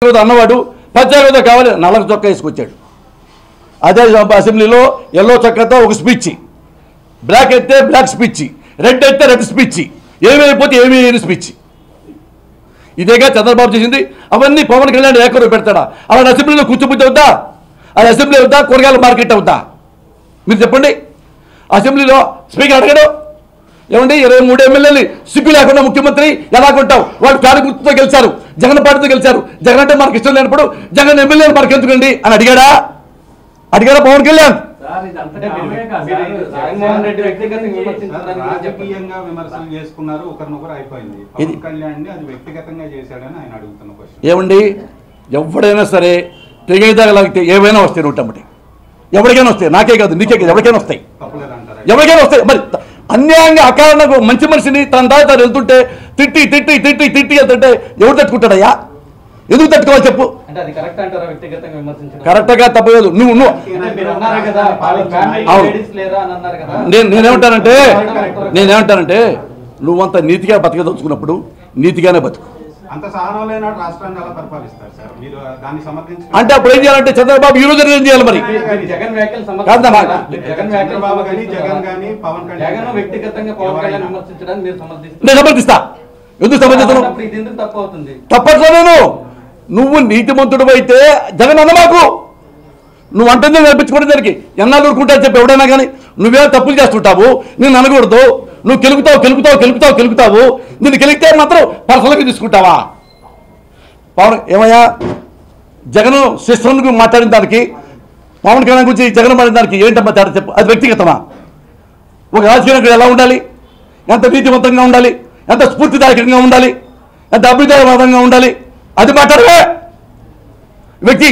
అన్నవాడు ప్రత్యేకత కావాలి నల్ల చొక్కా వేసుకొచ్చాడు. అదే అసెంబ్లీలో ఎల్లో చొక్కాతో ఒక స్పీచ్, బ్లాక్ అయితే బ్లాక్ స్పీచ్, రెడ్ అయితే రెడ్ స్పీచ్, ఏమైపోతే ఏమీ లేని స్పీచ్. ఇదేగా చంద్రబాబు చేసింది. అవన్నీ పవన్ కళ్యాణ్ ఏకరు పెడతాడా? అలా అసెంబ్లీలో కూర్చోబుద్ధి అవుతా? అది అసెంబ్లీ అవుతా? కూరగాయల మార్కెట్ అవుతా? మీరు చెప్పండి. అసెంబ్లీలో స్పీకర్ అడగడు, ఏమండి 23 ఎమ్మెల్యేలు సిగ్గు లేకుండా ముఖ్యమంత్రి ఎలా కొంటావు? వాళ్ళు ఫ్యాన్ గుర్తుతో గెలిచారు, జగన్ పార్టీతో గెలిచారు, జగన్ అంటే మనకు ఇష్టం లేనప్పుడు జగన్ ఎమ్మెల్యేలు మనకు ఎందుకండి అని అడిగాడా పవన్ కళ్యాణ్? రాజకీయంగా విమర్శలు చేసుకున్నారు, ఒకరినొకరు అయిపోయింది. పవన్ కళ్యాణ్ అది వ్యక్తిగతంగా చేశాడని ఆయన అడుగుతున్న క్వశ్చన్. ఏమండి, ఎవడైనా సరే తెగేదాగలాగితే ఏవైనా వస్తాయి, నూటమ్మటి ఎవరికైనా వస్తాయి. నాకే కాదు, నీకే కాదు, ఎవరికైనా వస్తాయి, ఎవరికైనా వస్తాయి. మరి అన్యాయంగా అకారణంగా మంచి మనిషిని తన దారి తాను వెళ్తుంటే తిట్టి తిట్టి తిట్టి తిట్టి వెళ్తుంటే ఎవరు తట్టుకుంటాడయ్యా? ఎందుకు తట్టుకోవాలి చెప్పు? కరెక్ట్గా తప్పలేదు. నేనేమంటానంటే నువ్వంత నీతిగా బతకదలుచుకున్నప్పుడు నీతిగానే బతుకు. అంటే అప్పుడు ఏం చేయాలంటే చంద్రబాబు ఈ రోజు ఏం చేయాలి మరి? నేను సమర్థిస్తా. ఎందుకు సమర్థిస్తాను? తప్పట్లా నేను. నువ్వు నీతిమంతుడు అయితే జగన్ అన్న మాకు నువ్వు అంటుంది నేర్పించుకోవడం దానికి ఎన్నాళ్ళు ఊరుకుంటా చెప్పి ఎవడైనా కానీ నువ్వేం తప్పులు చేస్తుంటావు, నేను అనకూడదు. నువ్వు కెలుగుతావు. నేను కెలిగితే మాత్రం పర్సనల్గా తీసుకుంటావా? పవన్ ఏమయ్యా, జగన్ సిస్టర్కి మాట్లాడిన దానికి పవన్ కళ్యాణ్ గురించి జగన్ మాట్లాడిన దానికి ఏంటమ్మా తేడా చెప్పు? అది వ్యక్తిగతమా? ఒక రాజకీయ నాయకుడు ఎలా ఉండాలి? ఎంత నీతివంతంగా ఉండాలి, ఎంత స్ఫూర్తిదాయకంగా ఉండాలి, ఎంత అభ్యుదయవాదంగా ఉండాలి, అది మాట్లాడవే.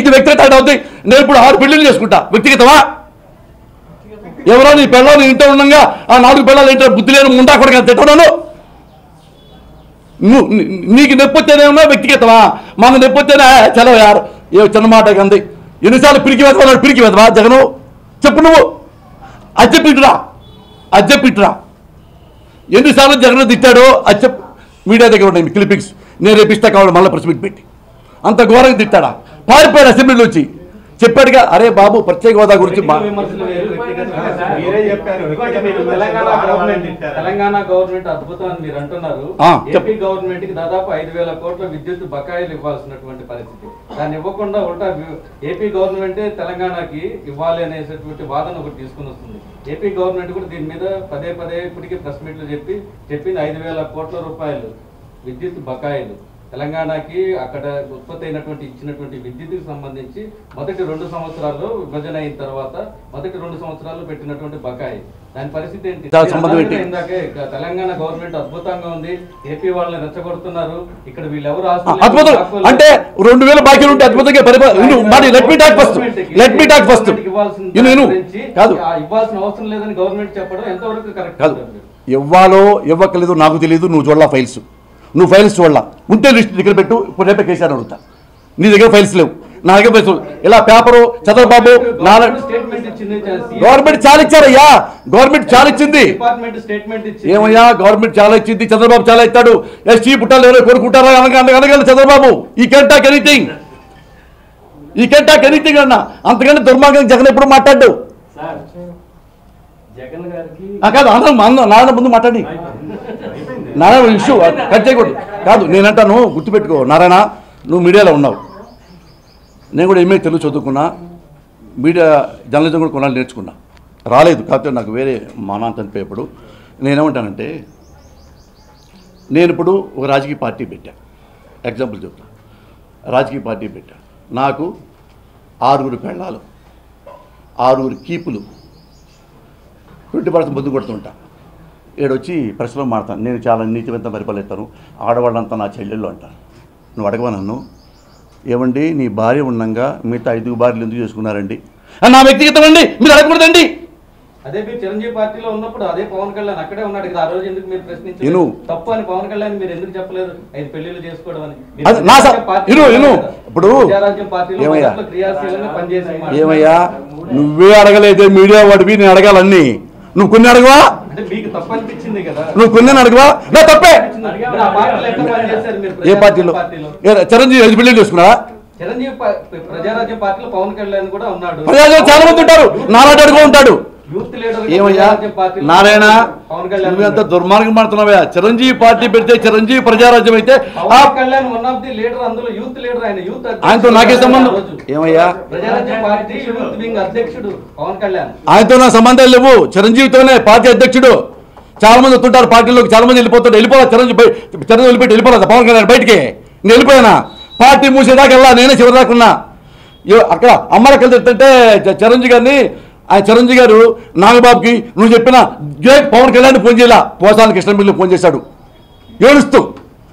ఇది వ్యక్తిగత అవుతుంది. నేను ఇప్పుడు 6 పెళ్లిళ్ళు చేసుకుంటా, వ్యక్తిగతమా? ఎవరో నీ పిల్లలు నీ ఇంట్లో ఉండగా ఆ 4 పిల్లలు ఏంటో బుద్ధి లేని ముండా కూడా తిట్టడాను. నీకు నొప్పొచ్చేదేమో వ్యక్తిగతమా? మాకు నొప్పొచ్చేనే చలవ యారు ఏ చిన్న మాట కంది. ఎన్నిసార్లు పిరికి వెదవా జగను? చెప్పు నువ్వు. అది చెప్పిట్టురా ఎన్నిసార్లు జగన్ తిట్టాడో అది చెప్పు. మీడియా దగ్గర ఉన్నాయి క్లిప్పింగ్స్, నేను రేపిస్తా కావాలి మళ్ళీ ప్రెస్ మీట్ పెట్టి. అంత ఘోరంగా తిట్టాడా? పారిపోయాడు అసెంబ్లీలో వచ్చి. చెప్పాడుగా, అరే బాబు ప్రత్యేక హోదా గురించి తెలంగాణ గవర్నమెంట్ అద్భుతం అని మీరు అంటున్నారు. ఏపీ గవర్నమెంట్ కి దాదాపు 5,000 కోట్ల విద్యుత్ బకాయిలు ఇవ్వాల్సినటువంటి పరిస్థితి. దాన్ని ఇవ్వకుండా ఉల్టా ఏపీ గవర్నమెంట్ తెలంగాణకి ఇవ్వాలి అనేటువంటి వాదన ఒకటి తీసుకుని వస్తుంది. ఏపీ గవర్నమెంట్ కూడా దీని మీద పదే ఇప్పటికీ ప్రెస్ మీట్లు చెప్పింది 5,000 కోట్ల రూపాయలు విద్యుత్ బకాయిలు తెలంగాణకి అక్కడ ఉత్పత్తి అయినటువంటి ఇచ్చినటువంటి విద్యుత్కి సంబంధించి మొదటి 2 సంవత్సరాల్లో విభజన అయిన తర్వాత మొదటి 2 సంవత్సరాల్లో పెట్టినటువంటి బకాయి. దాని పరిస్థితి ఏంటి? ఇందాకే తెలంగాణ గవర్నమెంట్ అద్భుతంగా ఉంది, ఏపీ వాళ్ళని రెచ్చగొడుతున్నారు, ఇక్కడ వీళ్ళెవరు అంటే 2,000 బాకీలు ఉంటే అద్భుతంగా ఇవ్వాల్సిన అవసరం లేదని గవర్నమెంట్ చెప్పడం ఎంతవరకు కరెక్ట్? ఇవ్వాలో ఇవ్వకలేదు నాకు తెలియదు. నువ్వు చూడాల ఫైల్స్, నువ్వు ఫైల్స్ చూడాల. ఉంటే లిస్ట్ దగ్గర పెట్టు. ఇప్పుడు రేపే కేసీఆర్ అడుగుతా. నీ దగ్గర ఫైల్స్ లేవు, నా దగ్గర ఫైల్స్. ఇలా పేపరు చంద్రబాబు గవర్నమెంట్ చాలా ఇచ్చారయ్యా. గవర్నమెంట్ చాలా ఇచ్చింది. ఏమయ్యా, గవర్నమెంట్ చాలా ఇచ్చింది, చంద్రబాబు చాలా ఇస్తాడు. ఎస్టీ పుట్టాలు ఎవరో కోరుకుంటారా అనగలరు చంద్రబాబు. ఈ కెన్ టాక్ ఎనీథింగ్ అన్న. అంతకంటే దుర్మార్గం జగన్ ఎప్పుడు మాట్లాడు కాదు. నాన్న ముందు మాట్లాడి నారాయణ ఇష్యూ కట్ చేయకూడదు కాదు. నేనంటాను, గుర్తుపెట్టుకో నారాయణ, నువ్వు మీడియాలో ఉన్నావు, నేను కూడా ఎంఏ తెలుగు చదువుకున్నా, మీడియా జర్నలిజం కూడా కొనాలి నేర్చుకున్నా. రాలేదు కాకపోతే నాకు వేరే మా నాన్న చనిపోయేప్పుడు. నేనేమంటానంటే, నేను ఇప్పుడు ఒక రాజకీయ పార్టీ పెట్టా, ఎగ్జాంపుల్ చెప్తా. రాజకీయ పార్టీ పెట్టా, నాకు 6 పెళ్ళాలు, 6 కీపులు, 20% ముందు కొడుతుంటా. ఏడొచ్చి ప్రశ్నలో మాడతాను, నేను చాలా నీతివంతం పరిపాలిస్తాను, ఆడవాళ్ళంతా నా చెల్లెళ్ళు అంటాను. నువ్వు అడగవా నన్ను, ఏమండి నీ భార్య ఉండగా మిగతా 5 భార్యలు ఎందుకు చేసుకున్నారండి? నా వ్యక్తిగతం అండి, మీరు అడగకూడదండి. అదే మీరు చిరంజీవి పార్టీలో ఉన్నప్పుడు అదే పవన్ కళ్యాణ్ అక్కడే ఉన్నాడు కదా, ఆ రోజు ఎందుకు మీరు ప్రశ్నించారు? తప్పు అని పవన్ కళ్యాణ్ మీరు ఎందుకు చెప్పలేదు 5 పెళ్లిళ్ళు చేసుకోవడం అని? ఇప్పుడు ఏమయ్యా, నువ్వే అడగలేదే మీడియా వాడివి, నేను అడగాలన్నీ. నువ్వు కొన్ని అడగవా? నువ్వు కొన్ని అడగవా? నా తప్పే. ఏ పార్టీలో చిరంజీవి 5 పెళ్లి చేసుకున్నావా? చిరంజీవి ప్రజారాజ్యం పార్టీలో పవన్ కళ్యాణ్ కూడా ఉన్నాడు. ప్రజారాజ్యం చాలా మంది ఉంటారు, నారాయణ అడుగు ఉంటాడు. యూత్ లీడర్ ఏమయ్యా నారాయణ, నువ్వెంత దుర్మార్గం పడుతున్నావా? చిరంజీవి పార్టీ పెడితే చిరంజీవి ప్రజారాజ్యం అయితే Pawan Kalyan one of the leader, అందులో యూత్ లీడర్ ఆయన. యూత్ ఆయనతో నాకే సంబంధం ఏమయ్యా? ప్రజారాజ్యం పార్టీ యూత్ వింగ్ అధ్యక్షుడు పవన్ కళ్యాణ్. ఆయనతో నా సంబంధాలు లేవు. చిరంజీవితోనే పార్టీ అధ్యక్షుడు. చాలా మంది వస్తుంటారు పార్టీలోకి, చాలా మంది వెళ్ళిపోతారు. వెళ్ళిపోవాలి చిరంజీవి వదిలిపెట్టి వెళ్ళిపోలేదు పవన్ కళ్యాణ్ బయటికి. నేను వెళ్ళిపోయానా? పార్టీ మూసేదాకా వెళ్ళా, నేనే చివరిదాకున్నా. అక్కడ అమ్మలకి వెళ్తుంటే చిరంజీవి గారిని, ఆయన చిరంజీవి గారు నాగబాబుకి నువ్వు చెప్పిన పవన్ కళ్యాణ్ ఫోన్ చేయాల, పోసాని కృష్ణమిల్లి ఫోన్ చేశాడు ఏడుస్తూ.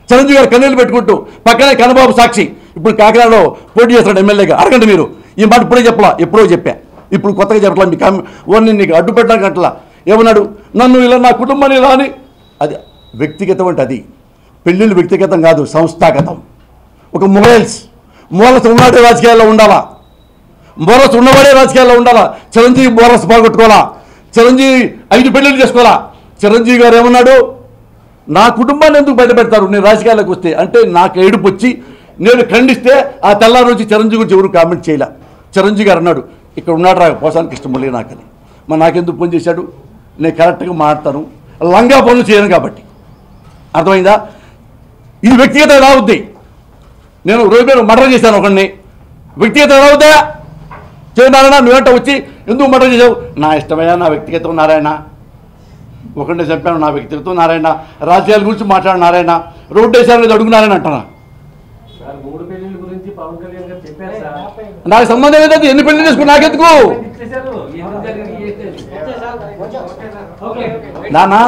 చిరంజీవి గారు కన్నీళ్ళు పెట్టుకుంటూ, పక్కనే కన్నబాబు సాక్షి ఇప్పుడు కాకినాడలో పోటీ చేస్తాడు ఎమ్మెల్యేగా. అడగండి మీరు, ఈ మాట ఇప్పుడే చెప్పలా, ఎప్పుడో చెప్పా, ఇప్పుడు కొత్తగా చెప్పట్లా. మీకు ఓన్ని నీకు అడ్డు పెట్టడానికి అట్లా ఏమన్నాడు, నన్ను ఇలా నా కుటుంబాన్ని ఇలా అని. అది వ్యక్తిగతం అంటే అది పెళ్ళిళ్ళు వ్యక్తిగతం కాదు, సంస్థాగతం. ఒక మొబైల్స్ మూలస్ ఉన్నవాడే రాజకీయాల్లో ఉండాలా, మోరస్ ఉన్నవాడే రాజకీయాల్లో ఉండాలా. చిరంజీవి మోరస్ బాగొట్టుకోవాలా, చిరంజీవి 5 పెళ్ళిళ్ళు చేసుకోవాలా. చిరంజీవి గారు ఏమన్నాడు, నా కుటుంబాన్ని ఎందుకు బయట పెడతారు నేను రాజకీయాల్లోకి వస్తే అంటే నాకు ఏడుపు వచ్చి నేను ఖండిస్తే ఆ తెల్లారి నుంచి చిరంజీవి గురించి ఎవరు కామెంట్ చేయలే. చిరంజీవి గారు అన్నాడు, ఇక్కడ ఉన్నాడు రా పోసానికి ఇష్టం నాకని. మరి నాకెందుకు ఫోన్ చేశాడు? నేను కరెక్ట్గా మాట్లాడతాను, లంగా పనులు చేయను కాబట్టి. అర్థమైందా? ఇది వ్యక్తిగత ఎలా అవుద్ది? నేను రోజు మర్డర్ చేశాను ఒకడిని, వ్యక్తిగత ఎలా అవుద్దా? చేయనారాయణ నువ్వేంట వచ్చి ఎందుకు మర్డర్ చేసావు? నా ఇష్టమయ్యా, నా వ్యక్తిగతం నారాయణ. ఒకరిని చెప్పాను, నా వ్యక్తిగతం నారాయణ. రాజకీయాల గురించి మాట్లాడు నారాయణ. రోడ్డు వేసాను అడుగు నారాయణ అంటున్నా. నాకు సంబంధం ఏంటంటే ఎన్ని పెళ్లి చేసుకుని నాకెందుకు నానా?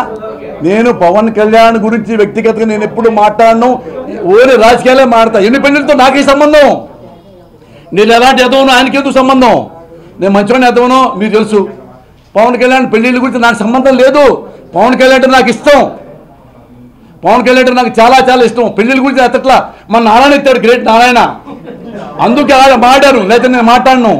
నేను పవన్ కళ్యాణ్ గురించి వ్యక్తిగతంగా నేను ఎప్పుడు మాట్లాడను, ఓన్లీ రాజకీయాలే మాడతా. ఎన్ని పెళ్లితో నాకే సంబంధం? నేను ఎలాంటి ఎదవనో ఆయనకి ఎందుకు సంబంధం? నేను మంచివాడిని ఎదవనో మీకు తెలుసు. పవన్ కళ్యాణ్ పెళ్లిళ్ళ గురించి నాకు సంబంధం లేదు. పవన్ కళ్యాణ్ అంటే నాకు ఇష్టం, పవన్ కళ్యాణ్ అంటే నాకు చాలా చాలా ఇష్టం. పెళ్లిళ్ళ గురించి అతట్లా మన నారాయణ ఎత్తాడు, గ్రేట్ నారాయణ, అందుకే అలా మాట్లాడారు, లేకపోతే నేను మాట్లాడను.